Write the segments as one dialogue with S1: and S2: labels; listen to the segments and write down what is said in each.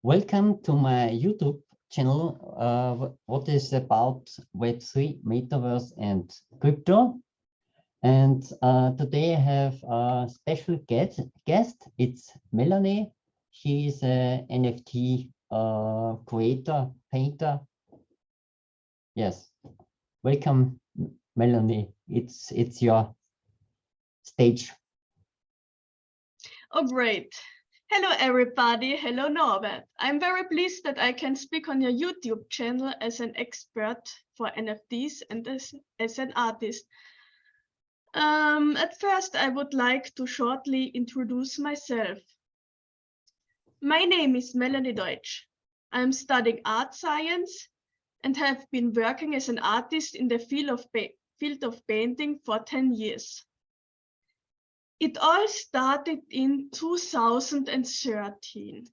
S1: Welcome to my YouTube channel, what is about Web3, Metaverse, and crypto. And today I have a special guest. It's Melanie. She is an NFT creator, painter. Yes, welcome, Melanie. It's your stage.
S2: Oh, great. Hello, everybody. Hello, Norbert. I'm very pleased that I can speak on your YouTube channel as an expert for NFTs and as an artist. At first, I would like to shortly introduce myself. My name is Melanie Deutsch. I'm studying art science and have been working as an artist in the field of painting for 10 years. It all started in 2013.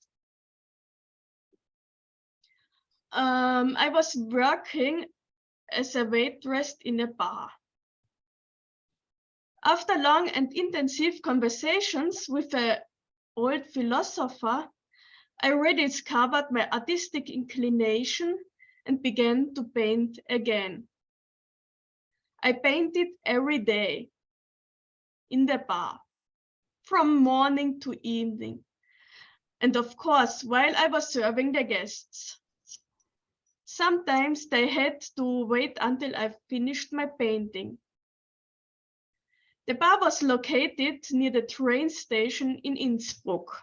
S2: I was working as a waitress in a bar. After long and intensive conversations with an old philosopher, I rediscovered my artistic inclination and began to paint again. I painted every day in the bar, from morning to evening, and of course, while I was serving the guests. Sometimes they had to wait until I finished my painting. The bar was located near the train station in Innsbruck.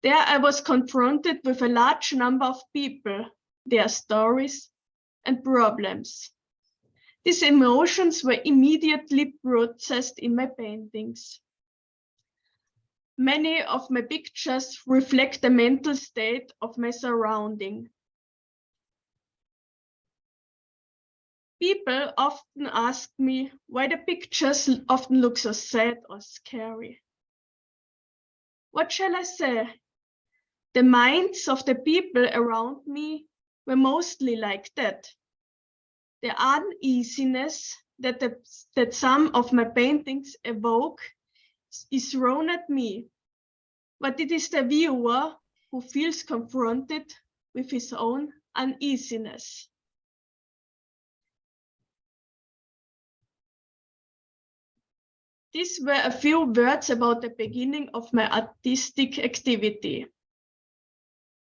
S2: There I was confronted with a large number of people, their stories and problems. These emotions were immediately processed in my paintings. Many of my pictures reflect the mental state of my surrounding. People often ask me why the pictures often look so sad or scary. What shall I say? The minds of the people around me were mostly like that. The uneasiness that some of my paintings evoke is thrown at me, but it is the viewer who feels confronted with his own uneasiness. These were a few words about the beginning of my artistic activity.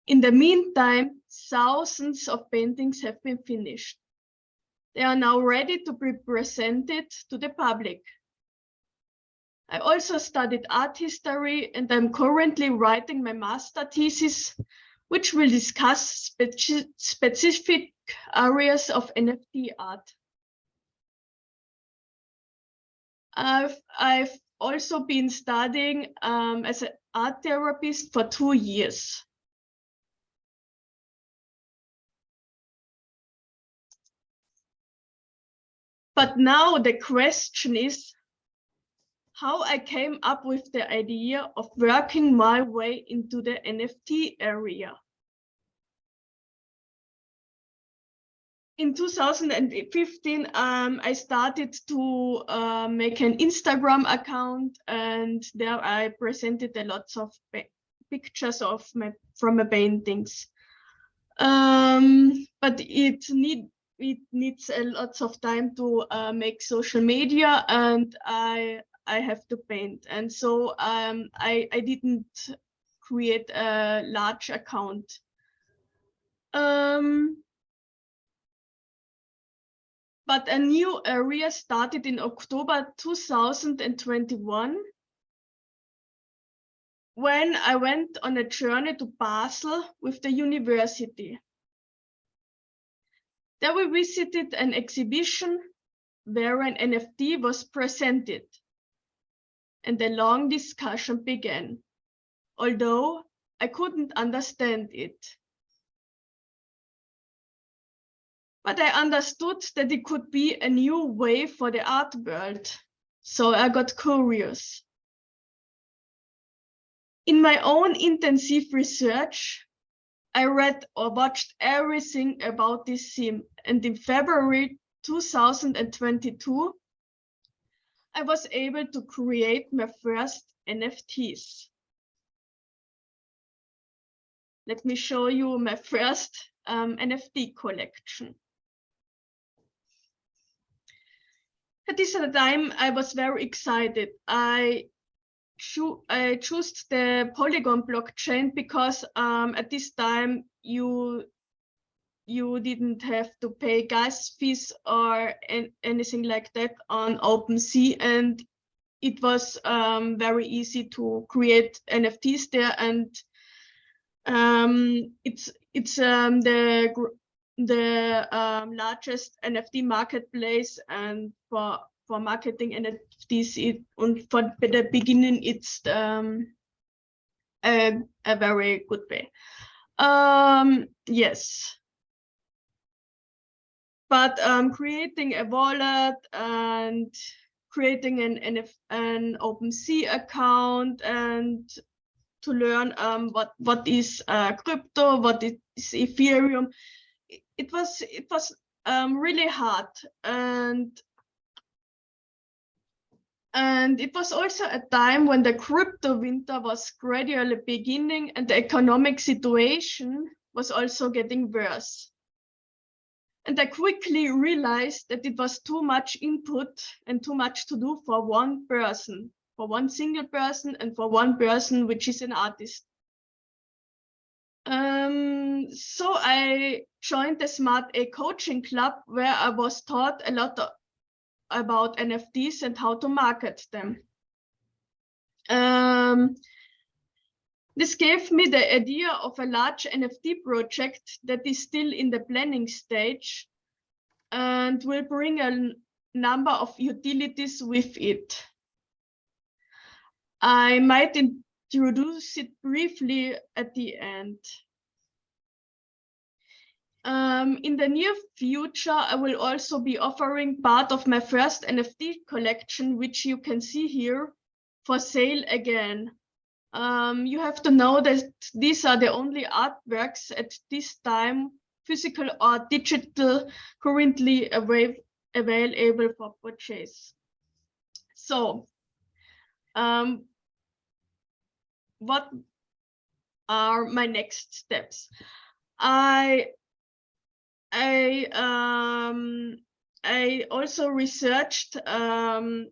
S2: In the meantime, thousands of paintings have been finished. They are now ready to be presented to the public. I also studied art history and I'm currently writing my master thesis, which will discuss specific areas of NFT art. I've also been studying as an art therapist for 2 years. But now the question is how I came up with the idea of working my way into the NFT area. In 2015, I started to make an Instagram account, and there I presented a lot of pictures of from my paintings. But it needs a lot of time to make social media, and I have to paint, and so I didn't create a large account. But a new area started in October 2021 when I went on a journey to Basel with the university. There we visited an exhibition where an NFT was presented, and a long discussion began, although I couldn't understand it. But I understood that it could be a new way for the art world, so I got curious. In my own intensive research, I read or watched everything about this theme, and in February 2022, I was able to create my first NFTs. let me show you my first NFT collection. At this time, I was very excited. I chose the Polygon blockchain because at this time you didn't have to pay gas fees or anything like that on OpenSea, and it was very easy to create NFTs there, and it's the largest NFT marketplace, and for marketing NFTs, and for the beginning, it's a very good way. Yes, but creating a wallet and creating an OpenSea account and to learn what is crypto, what is Ethereum. It was really hard, and it was also a time when the crypto winter was gradually beginning and the economic situation was also getting worse. And I quickly realized that it was too much input and too much to do for one person, for one single person, and for one person which is an artist. So I joined the Smart A coaching club, where I was taught a lot about NFTs and how to market them. This gave me the idea of a large NFT project that is still in the planning stage and will bring a number of utilities with it. I might introduce it briefly at the end. In the near future, I will also be offering part of my first NFT collection, which you can see here, for sale again. You have to know that these are the only artworks at this time, physical or digital, currently available for purchase. So, what are my next steps? I also researched the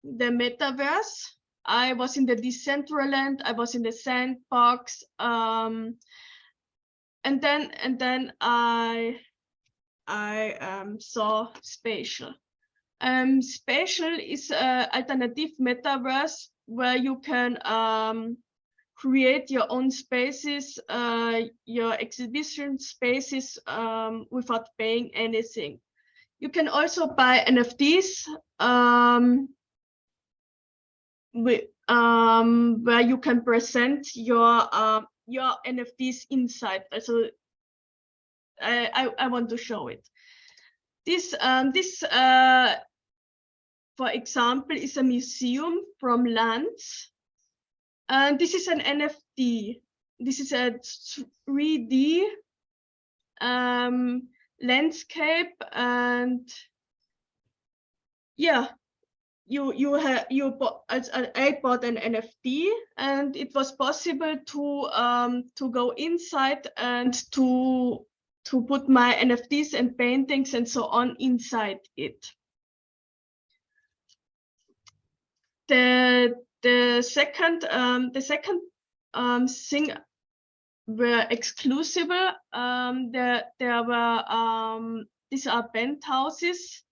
S2: Metaverse. I was in the Decentraland, I was in the Sandbox, and then I saw Spatial. Spatial is an alternative metaverse where you can create your own spaces, your exhibition spaces without paying anything. You can also buy NFTs where you can present your NFTs inside. So I want to show it. This for example, is a museum from Lanz. And this is an NFT. This is a 3D landscape, and yeah, I bought an NFT, and it was possible to go inside and to put my NFTs and paintings and so on inside it. The second thing were exclusive. There were these are penthouses,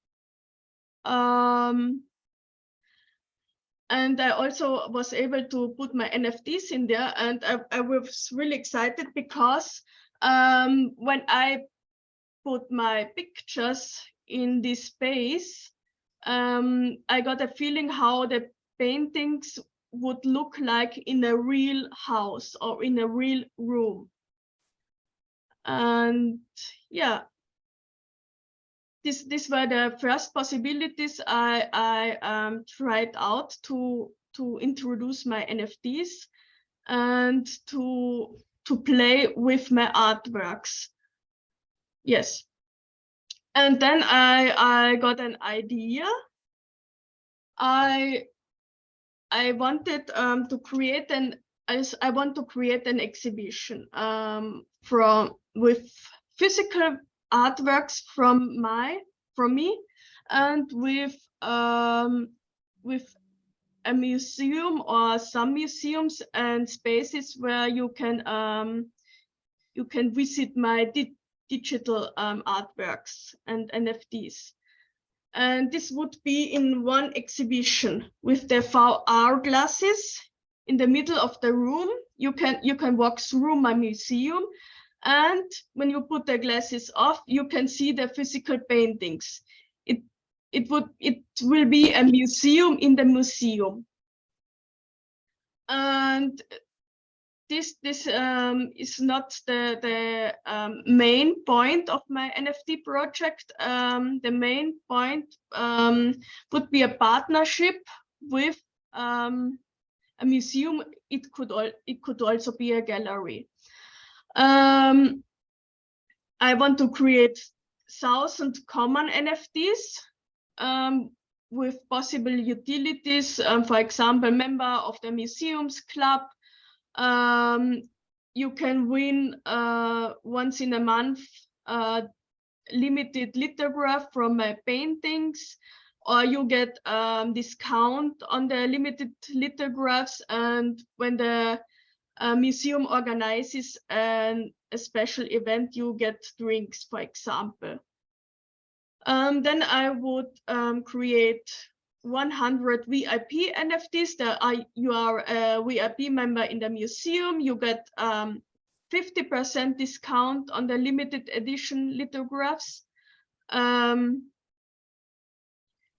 S2: and I also was able to put my NFTs in there, and I was really excited because when I put my pictures in this space, I got a feeling how the paintings would look like in a real house or in a real room. And yeah, these were the first possibilities I tried out to introduce my NFTs and to play with my artworks. Yes. And then I got an idea. I wanted to create an I want to create an exhibition with physical artworks from me, and with a museum or some museums and spaces where you can visit my digital artworks and NFTs. And this would be in one exhibition with the VR glasses in the middle of the room. You can walk through my museum, and when you put the glasses off, you can see the physical paintings. It will be a museum in the museum. And this is not the main point of my NFT project. The main point would be a partnership with a museum. It could also be a gallery. I want to create 1,000 common NFTs with possible utilities. For example, member of the museums club. You can win once in a month limited lithograph from my paintings, or you get discount on the limited lithographs, and when the museum organizes a special event, you get drinks, for example. Then I would create 100 VIP NFTs. You are a VIP member in the museum. You get 50% discount on the limited edition lithographs.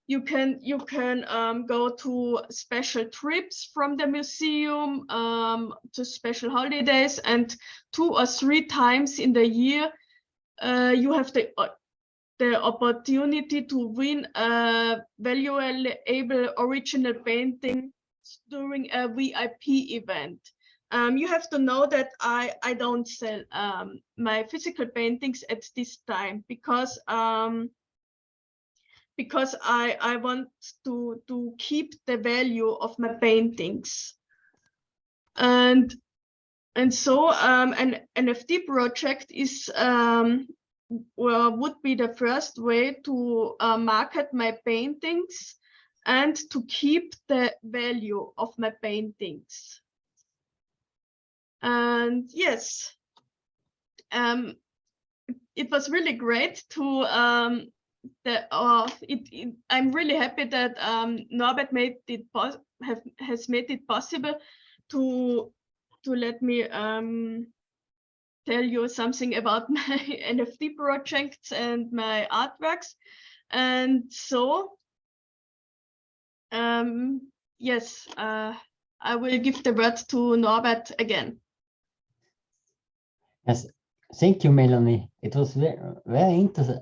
S2: You can go to special trips from the museum to special holidays, and 2 or 3 times in the year you have the opportunity to win a valuable original painting during a VIP event. You have to know that I don't sell my physical paintings at this time, because I want to keep the value of my paintings. And so an NFT project is would be the first way to market my paintings and to keep the value of my paintings. And yes, it was really great to I'm really happy that Norbert has made it possible to let me tell you something about my NFT projects and my artworks. And so yes, I will give the word to Norbert again.
S1: Yes, thank you, Melanie. It was very interesting.